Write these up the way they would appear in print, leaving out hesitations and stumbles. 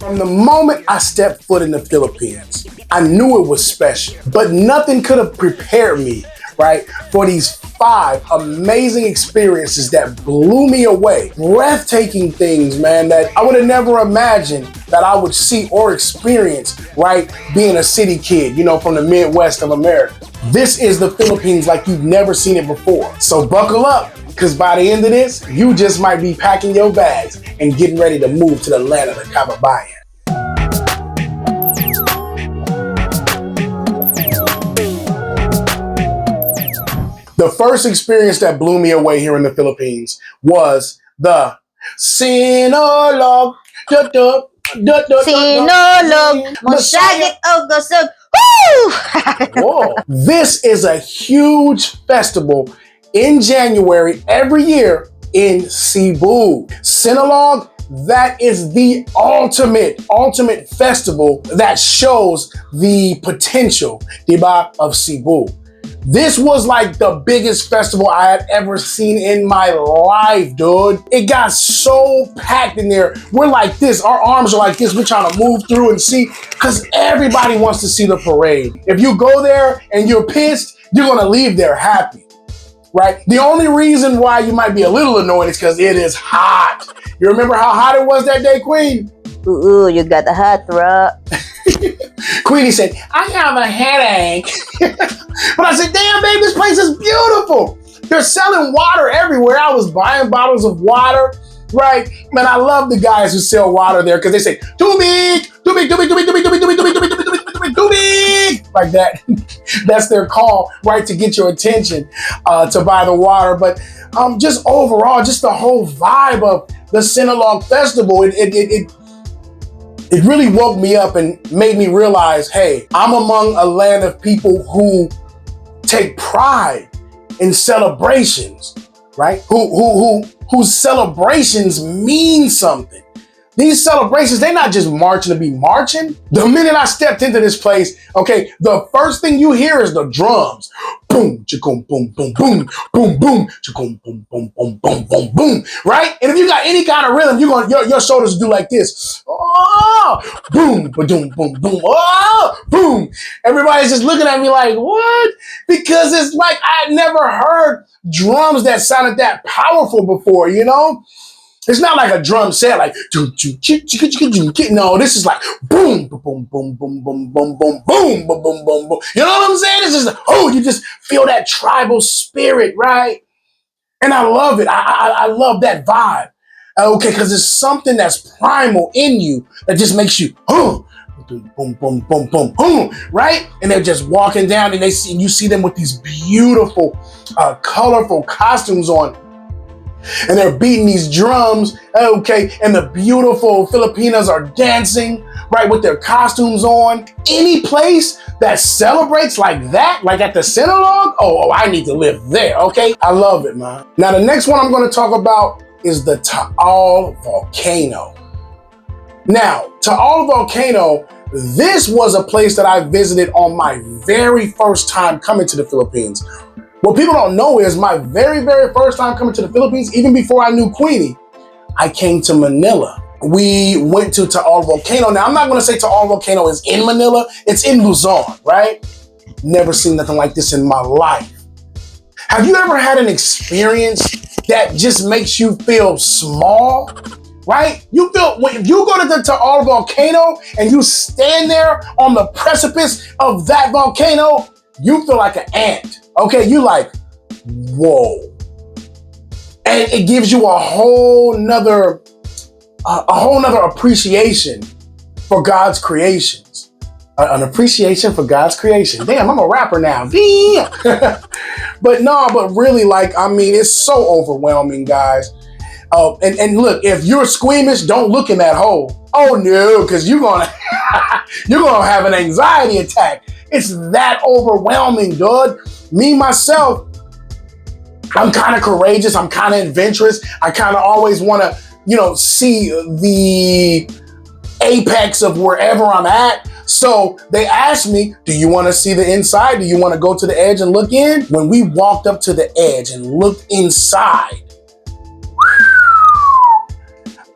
From the moment I stepped foot in the Philippines, I knew it was special, but nothing could have prepared me, right, for these 5 amazing experiences that blew me away. Breathtaking things, man, that I would have never imagined that I would see or experience, right, being a city kid, you know, from the Midwest of America. This is the Philippines like you've never seen it before. So buckle up, because by the end of this, you just might be packing your bags and getting ready to move to the land of the Kababayan. The first experience that blew me away here in the Philippines was the Sinulog. Sinulog, masyagit o gusog. Whoa! This is a huge festival in January every year in Cebu. Sinulog, that is the ultimate festival that shows the potential, diba, of Cebu. This was like the biggest festival I had ever seen in my life, dude. It got so packed in there. We're like this, our arms are like this. We're trying to move through and see, because everybody wants to see the parade. If you go there and you're pissed, you're gonna leave there happy, right? The only reason why you might be a little annoyed is because it is hot. You remember how hot it was that day, Queen? Ooh, you got the hot rub. Queenie said, I have a headache. But I said, damn, babe, this place is beautiful. They're selling water everywhere. I was buying bottles of water, right? Man, I love the guys who sell water there because they say, too big, too big, too big, too big, too big, too big, too big, too big, too big, too big, too big, too big, like that. That's their call, right, to get your attention to buy the water. But just overall, just the whole vibe of the Sinulog Festival, it really woke me up and made me realize, hey, I'm among a land of people who take pride in celebrations, right? Whose celebrations mean something. These celebrations, they're not just marching to be marching. The minute I stepped into this place, okay, the first thing you hear is the drums. Boom, chakum, boom, boom, boom, boom, boom, chakum, boom, boom, boom, boom, boom, boom, right? And if you got any kind of rhythm, your shoulders do like this. Oh, boom, boom, boom, boom, oh, boom. Everybody's just looking at me like, what? Because it's like I'd never heard drums that sounded that powerful before, you know? It's not like a drum set, like, no, this is like, boom, boom, boom, boom, boom, boom, boom, boom, boom, boom, boom, boom. You know what I'm saying? It's just like, oh, you just feel that tribal spirit, right? And I love it. I love that vibe. Okay, because it's something that's primal in you that just makes you, boom, boom, boom, boom, boom, boom, right? And they're just walking down and you see them with these beautiful, colorful costumes on. And they're beating these drums, okay, and the beautiful Filipinas are dancing, right, with their costumes on. Any place that celebrates like that, like at the Sinulog, oh, I need to live there, okay? I love it, man. Now, the next one I'm gonna talk about is the Taal Volcano. Now, Taal Volcano, this was a place that I visited on my very first time coming to the Philippines. What people don't know is my very, very first time coming to the Philippines, even before I knew Queenie, I came to Manila. We went to Taal Volcano. Now, I'm not gonna say Taal Volcano is in Manila, it's in Luzon, right? Never seen nothing like this in my life. Have you ever had an experience that just makes you feel small, right? You feel, if you go to the Taal Volcano and you stand there on the precipice of that volcano, you feel like an ant. Okay, you like, whoa. And it gives you a whole nother appreciation for God's creations. An appreciation for God's creation. Damn, I'm a rapper now. Damn. But really, like, I mean, it's so overwhelming, guys. And look, if you're squeamish, don't look in that hole. Oh no, because you're gonna have an anxiety attack. It's that overwhelming, dude. Me, myself, I'm kind of courageous. I'm kind of adventurous. I kind of always want to, see the apex of wherever I'm at. So they asked me, do you want to see the inside? Do you want to go to the edge and look in? When we walked up to the edge and looked inside,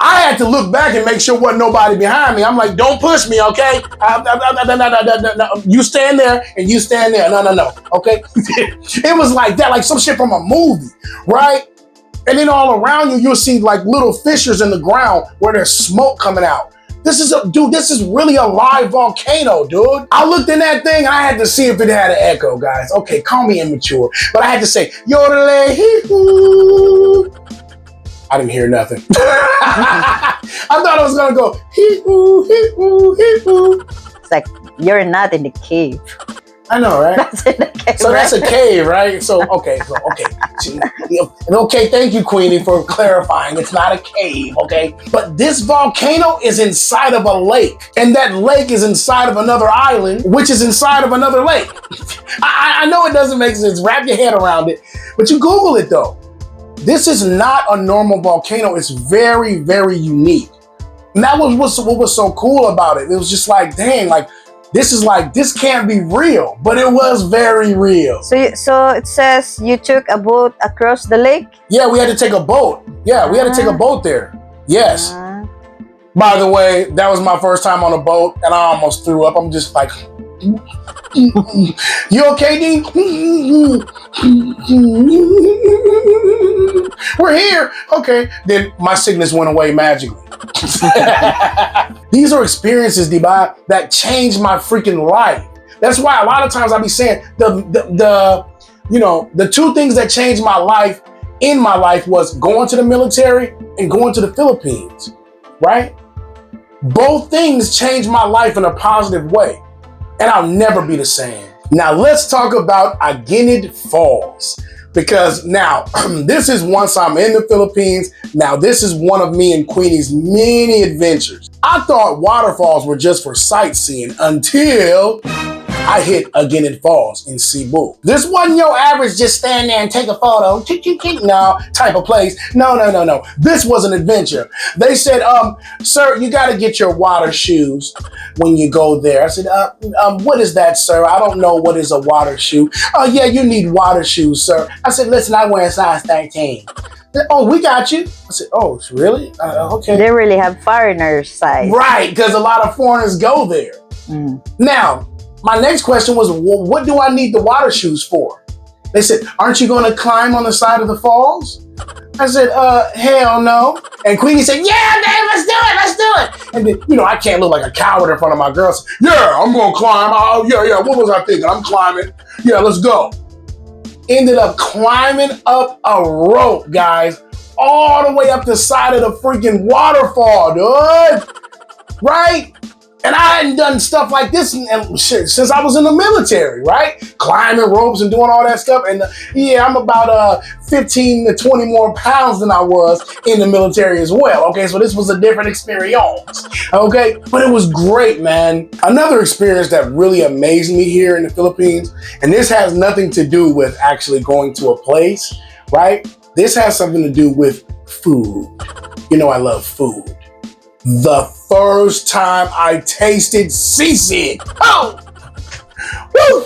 I had to look back and make sure wasn't nobody behind me. I'm like, don't push me, okay? You stand there and you stand there. No, okay? It was like that, like some shit from a movie, right? And then all around you, you'll see like little fissures in the ground where there's smoke coming out. This is really a live volcano, dude. I looked in that thing and I had to see if it had an echo, guys. Okay, call me immature, but I had to say, yodele hee hoo. I didn't hear nothing. I thought I was gonna go hee hoo, hee hoo, hee hoo. It's like you're not in the cave. I know, right? That's in the cave. So that's a cave, right? So okay. Okay, thank you, Queenie, for clarifying. It's not a cave, okay? But this volcano is inside of a lake, and that lake is inside of another island, which is inside of another lake. I know it doesn't make sense. Wrap your head around it, but you Google it though. This is not a normal volcano. It's very, very unique. And that was what was so cool about it. It was just like, dang, like, this can't be real, but it was very real. So it says you took a boat across the lake? Yeah, we had to take a boat. Yeah, we had to take a boat there. Yes. By the way, that was my first time on a boat, and I almost threw up. I'm just like, you okay, Dean? We're here. Okay. Then my sickness went away magically. These are experiences, Dubai, that changed my freaking life. That's why a lot of times I be saying the two things that changed my life in my life was going to the military and going to the Philippines, right? Both things changed my life in a positive way, and I'll never be the same. Now let's talk about Aguinid Falls. Because now, this is once I'm in the Philippines. Now, this is one of me and Queenie's many adventures. I thought waterfalls were just for sightseeing until I hit Aguinid Falls in Cebu. This wasn't your average just stand there and take a photo, no, type of place. No. This was an adventure. They said, sir, you gotta get your water shoes when you go there. I said, what is that, sir? I don't know what is a water shoe. Oh yeah, you need water shoes, sir. I said, listen, I wear a size 13. Oh, we got you. I said, oh, really? Okay. They really have foreigners' size. Right, because a lot of foreigners go there. Now, my next question was, well, what do I need the water shoes for? They said, aren't you going to climb on the side of the falls? I said, hell no. And Queenie said, yeah, babe, let's do it. And then, I can't look like a coward in front of my girls. Yeah, I'm going to climb. Oh, yeah, what was I thinking? I'm climbing. Yeah, let's go. Ended up climbing up a rope, guys, all the way up the side of the freaking waterfall, dude. Right? And I hadn't done stuff like this since I was in the military, right? Climbing ropes and doing all that stuff. And yeah, I'm about 15 to 20 more pounds than I was in the military as well. Okay, so this was a different experience. Okay, but it was great, man. Another experience that really amazed me here in the Philippines, and this has nothing to do with actually going to a place, right? This has something to do with food. I love food. The first time I tasted sisig, woo!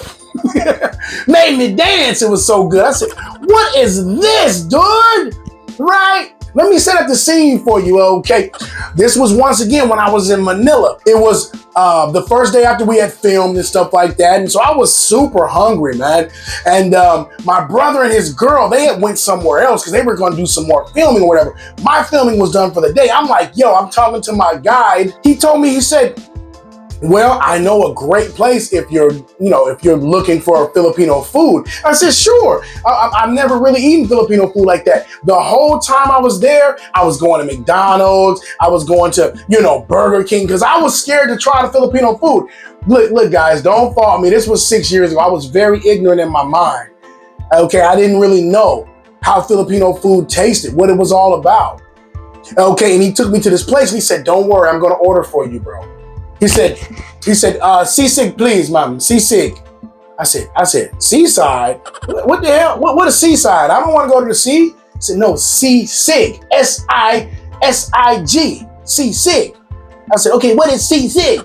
Made me dance. It was so good. I said, what is this, dude? Right? Let me set up the scene for you, okay? This was once again when I was in Manila. It was the first day after we had filmed and stuff like that. And so I was super hungry, man. And my brother and his girl, they had went somewhere else because they were going to do some more filming or whatever. My filming was done for the day. I'm like, yo, I'm talking to my guide. He told me, he said, well, I know a great place if you're looking for Filipino food. I said, sure. I've never really eaten Filipino food like that. The whole time I was there, I was going to McDonald's. I was going to, Burger King because I was scared to try the Filipino food. Look, guys, don't fault me. This was 6 years ago. I was very ignorant in my mind. Okay, I didn't really know how Filipino food tasted, what it was all about. Okay, and he took me to this place and he said, don't worry, I'm going to order for you, bro. He said, sisig, please, mom, sisig. I said, seaside? What the hell? What is seaside? I don't want to go to the sea. He said, no, sisig, S-I-S-I-G, sisig. I said, okay, what is sisig?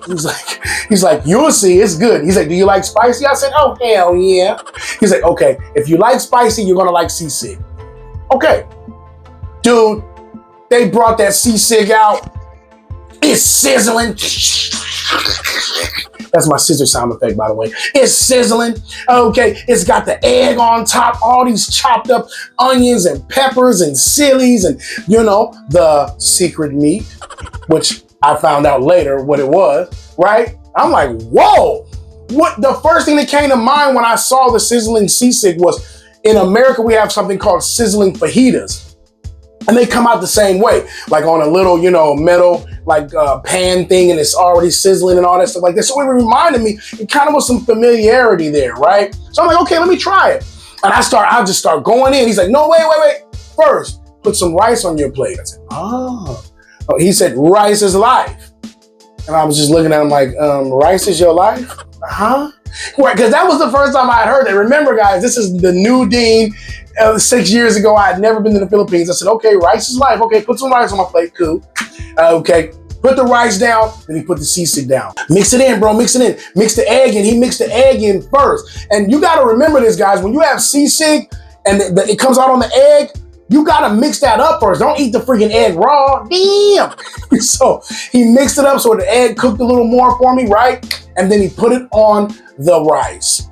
He's like, you'll see, it's good. He's like, do you like spicy? I said, oh, hell yeah. He's like, okay, if you like spicy, you're going to like sisig. Okay, dude, They brought that sisig out. It's sizzling. That's my scissor sound effect, by the way. It's sizzling. Okay, it's got the egg on top, all these chopped up onions and peppers and chilies and, you know, the secret meat, which I found out later what it was, right? I'm like, whoa. What the first thing that came to mind when I saw the sizzling sisig was, in America, we have something called sizzling fajitas. And they come out the same way, like on a little, you know, metal, like pan thing, and it's already sizzling and all that stuff like that. So it reminded me, it kind of was some familiarity there, right? So I'm like, okay, let me try it. And I just start going in. He's like, no, wait. First, put some rice on your plate. I said, oh. He said, rice is life. And I was just looking at him like, rice is your life? Huh? Right, because that was the first time I had heard that. Remember, guys, this is the new dean. 6 years ago, I had never been to the Philippines. I said, okay, rice is life. Okay, put some rice on my plate. Cool. Okay, put the rice down. Then he put the sisig down. Mix it in, bro. Mix it in. Mix the egg in. He mixed the egg in first. And you got to remember this, guys. When you have sisig and it comes out on the egg, you got to mix that up first. Don't eat the freaking egg raw. Damn. So he mixed it up so the egg cooked a little more for me, right? And then he put it on the rice.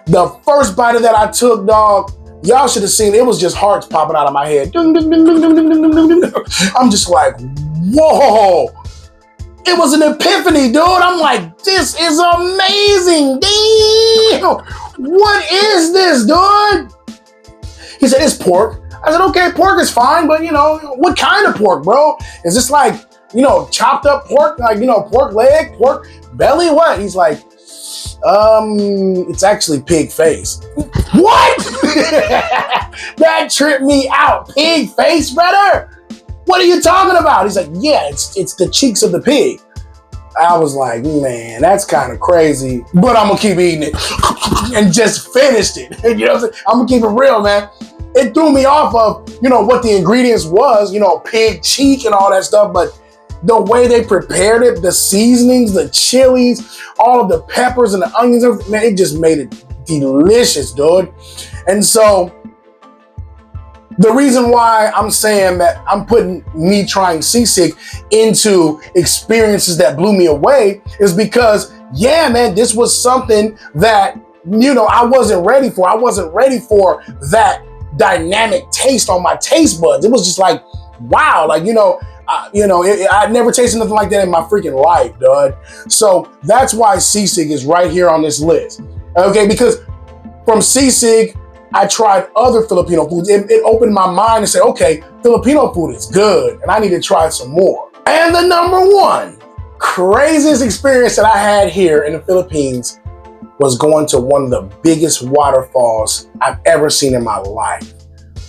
The first bite of that I took, dog, y'all should have seen, it was just hearts popping out of my head. I'm just like, whoa. It was an epiphany, dude. I'm like, this is amazing. Damn. What is this, dude? He said, it's pork. I said, okay, pork is fine, but you know, what kind of pork, bro? Is this like, you know, chopped up pork, like, you know, pork leg, pork belly, what? He's like, it's actually pig face. What? That tripped me out. Pig face, brother? What are you talking about? He's like, yeah, it's the cheeks of the pig. I was like, man, that's kind of crazy, but I'm gonna keep eating it and just finished it. You know what I'm saying? I'm gonna keep it real, man. It threw me off of, you know, what the ingredients was, you know, pig cheek and all that stuff, but the way they prepared it, the seasonings, the chilies, all of the peppers and the onions, man, it just made it delicious, dude. And so the reason why I'm saying that I'm putting me trying sisig into experiences that blew me away is because, yeah, man, this was something that, you know, I wasn't ready for. I wasn't ready for that dynamic taste on my taste buds. It was just like, wow, like, you know, I'd never tasted nothing like that in my freaking life, dude. So that's why sisig is right here on this list. Okay, because from sisig, I tried other Filipino foods. It opened my mind and said, okay, Filipino food is good, and I need to try some more. And the number one craziest experience that I had here in the Philippines was going to one of the biggest waterfalls I've ever seen in my life.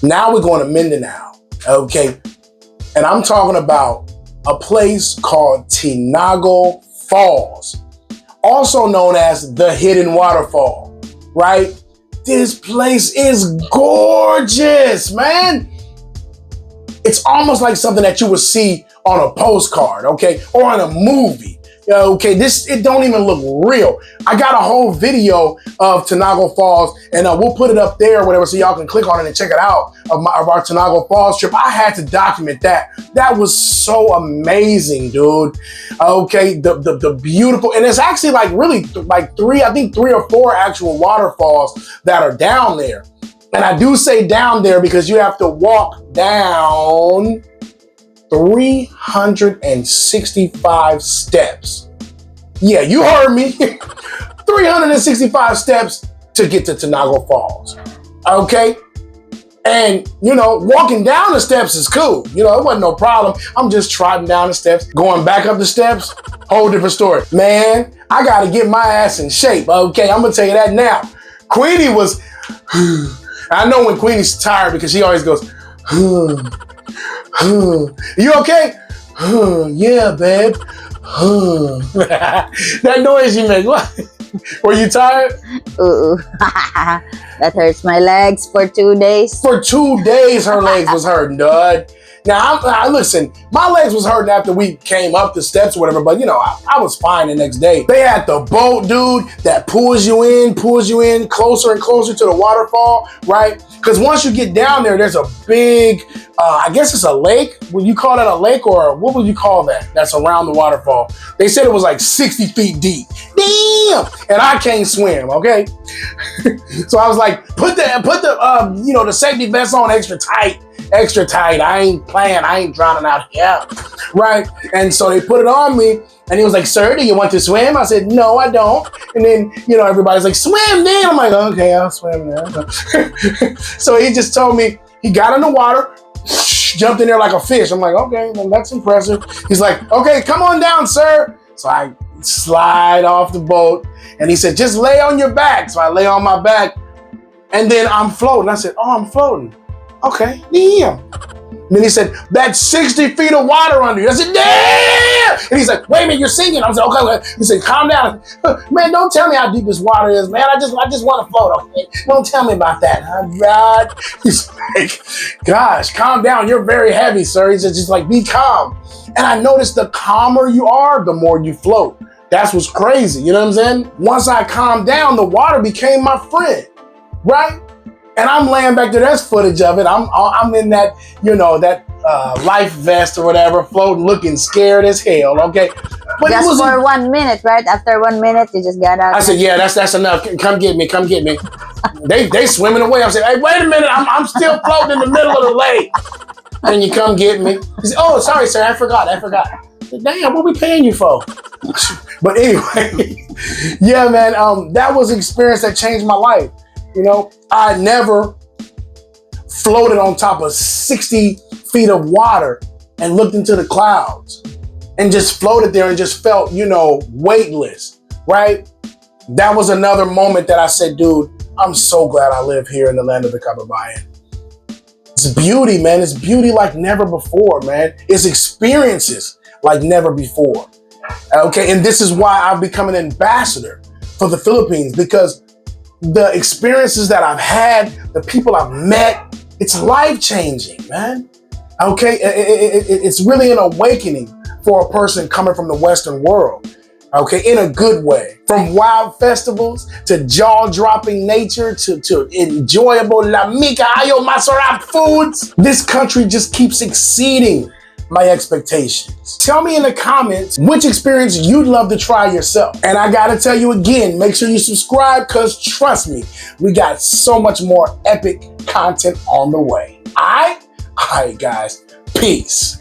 Now we're going to Mindanao, okay? And I'm talking about a place called Tinago Falls, also known as the Hidden Waterfall, right? This place is gorgeous, man. It's almost like something that you would see on a postcard, okay? Or in a movie. Okay, it don't even look real. I got a whole video of Tinago Falls, and we'll put it up there or whatever, so y'all can click on it and check it out of our Tinago Falls trip. I had to document that. That was so amazing, dude. Okay, the beautiful, and it's actually like really like three or four actual waterfalls that are down there. And I do say down there because you have to walk down 365 steps. Yeah, you heard me. 365 steps to get to Tinago Falls. Okay? And, you know, walking down the steps is cool. You know, it wasn't no problem. I'm just trotting down the steps, going back up the steps. Whole different story. Man, I got to get my ass in shape. Okay, I'm going to tell you that now. Queenie was, I know when Queenie's tired because she always goes, you okay? Yeah, babe. That noise you make, what? Were you tired? Ooh. That hurts my legs for 2 days. For 2 days, her legs was hurting, dude. Now, listen, my legs was hurting after we came up the steps or whatever, but you know, I was fine the next day. They had the boat, dude, that pulls you in closer and closer to the waterfall, right? Because once you get down there, there's a big, I guess it's a lake. Would you call that a lake, or what would you call that? That's around the waterfall. They said it was like 60 feet deep. Damn! And I can't swim, okay? So I was like, put the you know, the safety vest on extra tight. I ain't playing. I ain't drowning out here, right? And so they put it on me, and he was like, "Sir, do you want to swim?" I said, "No, I don't." And then, you know, everybody's like, "Swim then." I'm like, "Okay, I'll swim then." So he just told me, he got in the water, jumped in there like a fish. I'm like, "Okay, well, that's impressive." He's like, "Okay, come on down, sir." So I slide off the boat, and he said, "Just lay on your back." So I lay on my back, and then I'm floating. I said, "Oh, I'm floating. Okay, damn." And then he said, "That's 60 feet of water under you." I said, "Damn!" And he's like, "Wait a minute, you're sinking." I said, "Okay." He said, "Calm down." "Man, don't tell me how deep this water is, man. I just want to float, okay? Don't tell me about that." God. He's like, "Gosh, calm down. You're very heavy, sir." He said, "Just like, be calm." And I noticed the calmer you are, the more you float. That's what's crazy, you know what I'm saying? Once I calmed down, the water became my friend, right? And I'm laying back there. There's footage of it. I'm in that, you know, that life vest or whatever, floating, looking scared as hell. Okay, but Just it was for 1 minute, right? After 1 minute, you just got out. I said, "Yeah, that's enough. Come get me. They swimming away." I said, "Hey, wait a minute. I'm still floating in the middle of the lake. Can you come get me?" He said, "Oh, sorry, sir. I forgot. I said, "Damn, what we paying you for?" But anyway, yeah, man. That was an experience that changed my life. You know, I never floated on top of 60 feet of water and looked into the clouds and just floated there and just felt, you know, weightless, right? That was another moment that I said, dude, I'm so glad I live here in the land of the Kababayan. It's beauty, man. It's beauty like never before, man. It's experiences like never before. Okay, and this is why I've become an ambassador for the Philippines, because the experiences that I've had, the people I've met, it's life-changing, man. Okay, it's really an awakening for a person coming from the Western world. Okay, in a good way. From wild festivals to jaw-dropping nature to enjoyable lamika ayo masarap foods. This country just keeps exceeding my expectations. Tell me in the comments which experience you'd love to try yourself. And I gotta tell you again, make sure you subscribe, because trust me, we got so much more epic content on the way. All right, guys, peace.